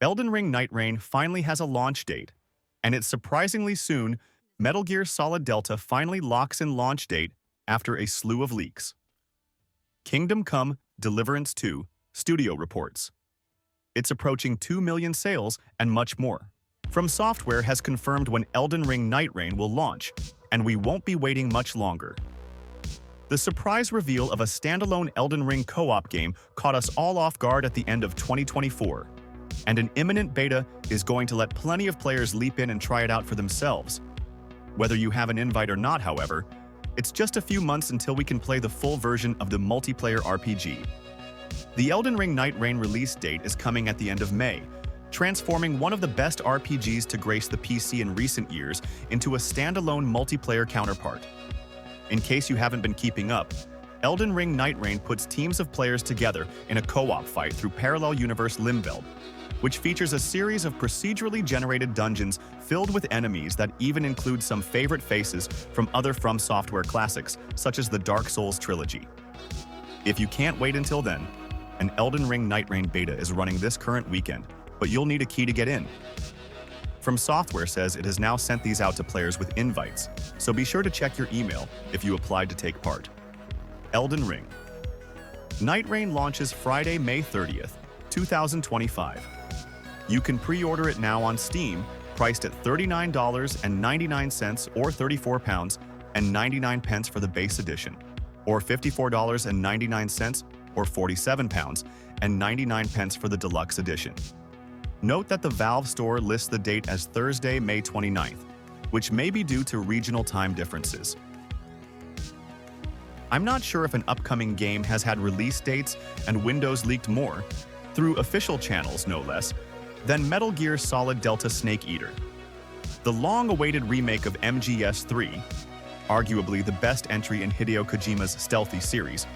Elden Ring Nightreign finally has a launch date, and it's surprisingly soon. Metal Gear Solid Delta finally locks in launch date after a slew of leaks. Kingdom Come Deliverance 2 studio reports. It's approaching 2 million sales and much more. From Software has confirmed when Elden Ring Nightreign will launch, and we won't be waiting much longer. The surprise reveal of a standalone Elden Ring co-op game caught us all off guard at the end of 2024, and an imminent beta is going to let plenty of players leap in and try it out for themselves. Whether you have an invite or not, however, it's just a few months until we can play the full version of the multiplayer RPG. The Elden Ring Nightreign release date is coming at the end of May, transforming one of the best RPGs to grace the PC in recent years into a standalone multiplayer counterpart. In case you haven't been keeping up, Elden Ring Nightreign puts teams of players together in a co-op fight through parallel universe Limveld, which features a series of procedurally generated dungeons filled with enemies that even include some favorite faces from other From Software classics, such as the Dark Souls trilogy. If you can't wait until then, an Elden Ring Nightreign beta is running this current weekend, but you'll need a key to get in. From Software says it has now sent these out to players with invites, so be sure to check your email if you applied to take part. Elden Ring Nightreign launches Friday, May 30th, 2025. You can pre-order it now on Steam, priced at $39.99 or £34.99 for the base edition, or $54.99 or £47.99 for the deluxe edition. Note that the Valve store lists the date as Thursday, May 29th, which may be due to regional time differences. I'm not sure if an upcoming game has had release dates and windows leaked more, through official channels no less, than Metal Gear Solid Delta Snake Eater. The long-awaited remake of MGS3, arguably the best entry in Hideo Kojima's stealthy series,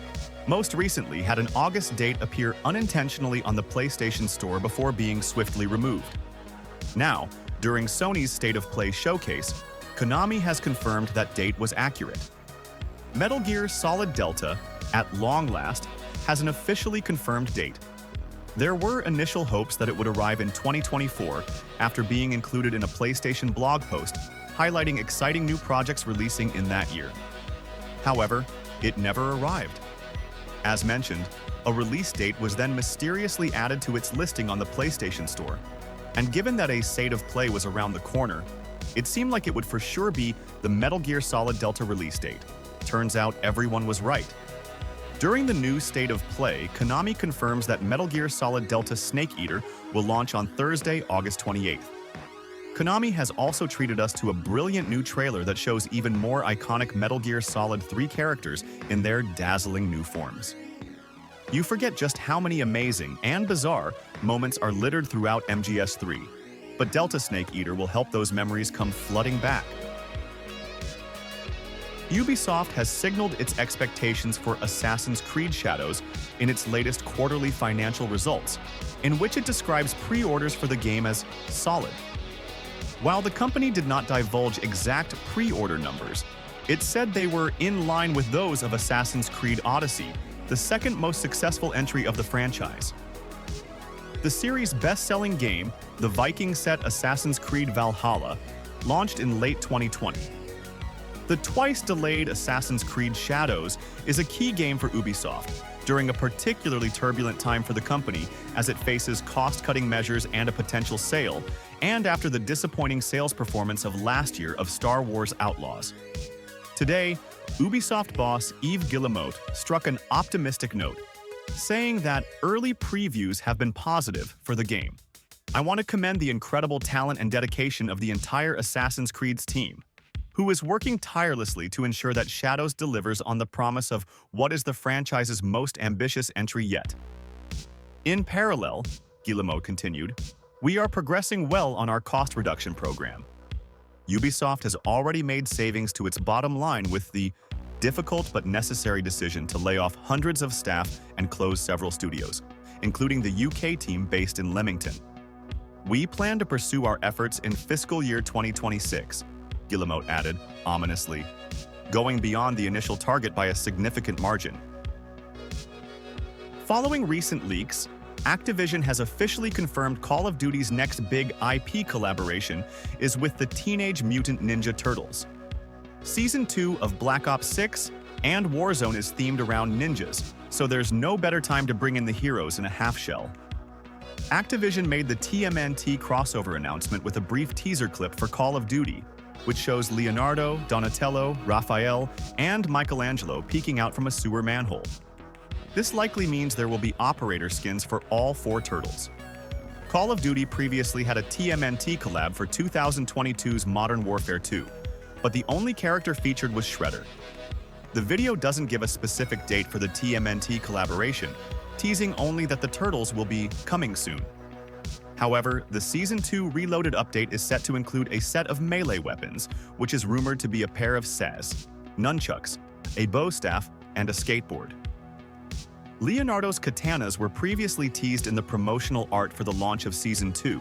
most recently had an August date appear unintentionally on the PlayStation Store before being swiftly removed. Now, during Sony's State of Play showcase, Konami has confirmed that date was accurate. Metal Gear Solid Delta, at long last, has an officially confirmed date. There were initial hopes that it would arrive in 2024 after being included in a PlayStation blog post highlighting exciting new projects releasing in that year. However, it never arrived. As mentioned, a release date was then mysteriously added to its listing on the PlayStation Store, and given that a State of Play was around the corner, it seemed like it would for sure be the Metal Gear Solid Delta release date. Turns out everyone was right. During the new State of Play, Konami confirms that Metal Gear Solid Delta Snake Eater will launch on Thursday, August 28th. Konami has also treated us to a brilliant new trailer that shows even more iconic Metal Gear Solid 3 characters in their dazzling new forms. You forget just how many amazing and bizarre moments are littered throughout MGS3, but Delta Snake Eater will help those memories come flooding back. Ubisoft has signaled its expectations for Assassin's Creed Shadows in its latest quarterly financial results, in which it describes pre-orders for the game as solid. While the company did not divulge exact pre-order numbers, it said they were in line with those of Assassin's Creed Odyssey, the second most successful entry of the franchise. The series' best-selling game, the Viking set Assassin's Creed Valhalla, launched in late 2020. The twice-delayed Assassin's Creed Shadows is a key game for Ubisoft during a particularly turbulent time for the company as it faces cost-cutting measures and a potential sale, and after the disappointing sales performance of last year of Star Wars Outlaws. Today, Ubisoft boss Yves Guillemot struck an optimistic note, saying that early previews have been positive for the game. I want to commend the incredible talent and dedication of the entire Assassin's Creed's team, who is working tirelessly to ensure that Shadows delivers on the promise of what is the franchise's most ambitious entry yet. In parallel, Guillemot continued, we are progressing well on our cost reduction program. Ubisoft has already made savings to its bottom line with the difficult but necessary decision to lay off hundreds of staff and close several studios, including the UK team based in Leamington. We plan to pursue our efforts in fiscal year 2026, Guillemot added, ominously, going beyond the initial target by a significant margin. Following recent leaks, Activision has officially confirmed Call of Duty's next big IP collaboration is with the Teenage Mutant Ninja Turtles. Season 2 of Black Ops 6 and Warzone is themed around ninjas, so there's no better time to bring in the heroes in a half-shell. Activision made the TMNT crossover announcement with a brief teaser clip for Call of Duty, which shows Leonardo, Donatello, Raphael, and Michelangelo peeking out from a sewer manhole. This likely means there will be operator skins for all 4 turtles. Call of Duty previously had a TMNT collab for 2022's Modern Warfare 2, but the only character featured was Shredder. The video doesn't give a specific date for the TMNT collaboration, teasing only that the turtles will be coming soon. However, the Season 2 Reloaded update is set to include a set of melee weapons, which is rumored to be a pair of saws, nunchucks, a bow staff, and a skateboard. Leonardo's katanas were previously teased in the promotional art for the launch of Season 2.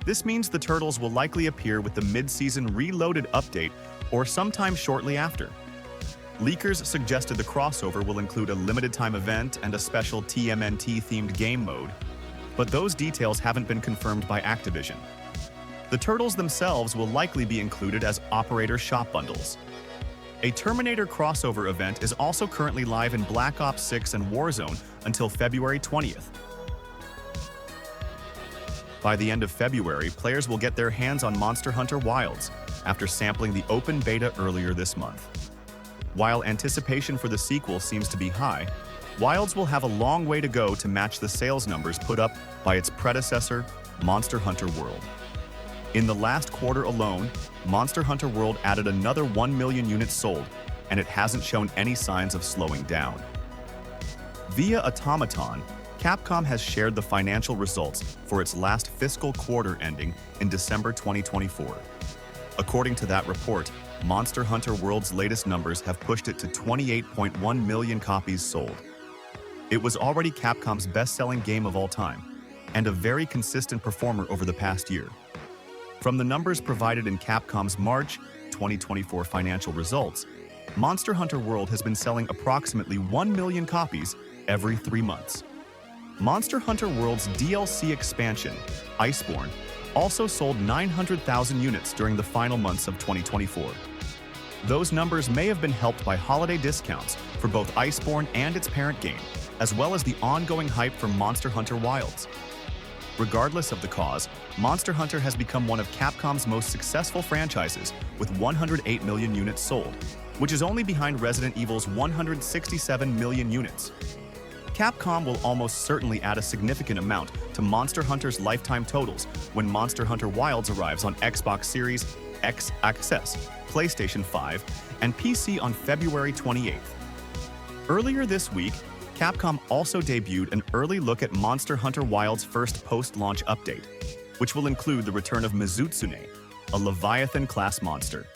This means the turtles will likely appear with the mid-season Reloaded update or sometime shortly after. Leakers suggested the crossover will include a limited-time event and a special TMNT-themed game mode, but those details haven't been confirmed by Activision. The turtles themselves will likely be included as operator shop bundles. A Terminator crossover event is also currently live in Black Ops 6 and Warzone until February 20th. By the end of February, players will get their hands on Monster Hunter Wilds after sampling the open beta earlier this month. While anticipation for the sequel seems to be high, Wilds will have a long way to go to match the sales numbers put up by its predecessor, Monster Hunter World. In the last quarter alone, Monster Hunter World added another 1 million units sold, and it hasn't shown any signs of slowing down. Via Automaton, Capcom has shared the financial results for its last fiscal quarter ending in December 2024. According to that report, Monster Hunter World's latest numbers have pushed it to 28.1 million copies sold. It was already Capcom's best-selling game of all time, and a very consistent performer over the past year. From the numbers provided in Capcom's March 2024 financial results, Monster Hunter World has been selling approximately 1 million copies every 3 months. Monster Hunter World's DLC expansion, Iceborne, also sold 900,000 units during the final months of 2024. Those numbers may have been helped by holiday discounts for both Iceborne and its parent game, as well as the ongoing hype for Monster Hunter Wilds. Regardless of the cause, Monster Hunter has become one of Capcom's most successful franchises with 108 million units sold, which is only behind Resident Evil's 167 million units. Capcom will almost certainly add a significant amount to Monster Hunter's lifetime totals when Monster Hunter Wilds arrives on Xbox Series X Access, PlayStation 5, and PC on February 28th. Earlier this week, Capcom also debuted an early look at Monster Hunter Wilds' first post-launch update, which will include the return of Mizutsune, a Leviathan-class monster.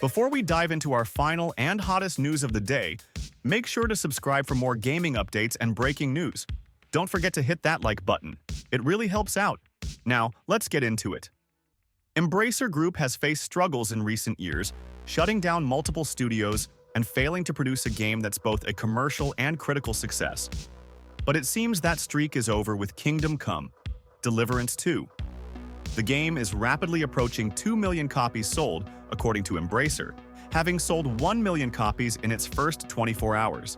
Before we dive into our final and hottest news of the day, make sure to subscribe for more gaming updates and breaking news. Don't forget to hit that like button. It really helps out. Now, let's get into it. Embracer Group has faced struggles in recent years, shutting down multiple studios and failing to produce a game that's both a commercial and critical success. But it seems that streak is over with Kingdom Come: Deliverance 2. The game is rapidly approaching 2 million copies sold, according to Embracer, having sold 1 million copies in its first 24 hours.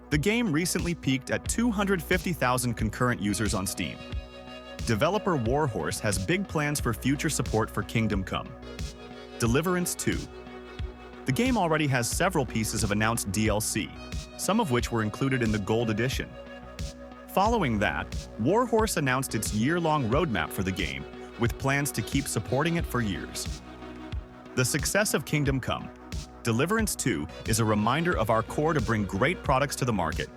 The game recently peaked at 250,000 concurrent users on Steam. Developer Warhorse has big plans for future support for Kingdom Come: Deliverance 2. The game already has several pieces of announced DLC, some of which were included in the Gold Edition. Following that, Warhorse announced its year-long roadmap for the game, with plans to keep supporting it for years. The success of Kingdom Come: Deliverance 2 is a reminder of our core to bring great products to the market,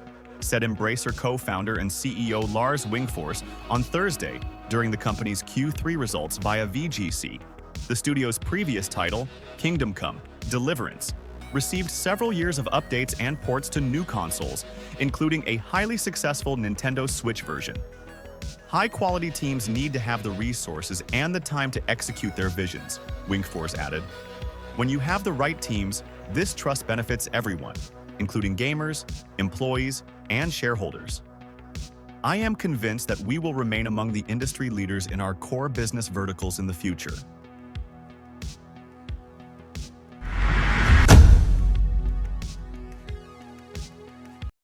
said Embracer co-founder and CEO Lars Wingfors on Thursday during the company's Q3 results via VGC. The studio's previous title, Kingdom Come: Deliverance, received several years of updates and ports to new consoles, including a highly successful Nintendo Switch version. High-quality teams need to have the resources and the time to execute their visions, Wingfors added. When you have the right teams, this trust benefits everyone, including gamers, employees, and shareholders. I am convinced that we will remain among the industry leaders in our core business verticals in the future.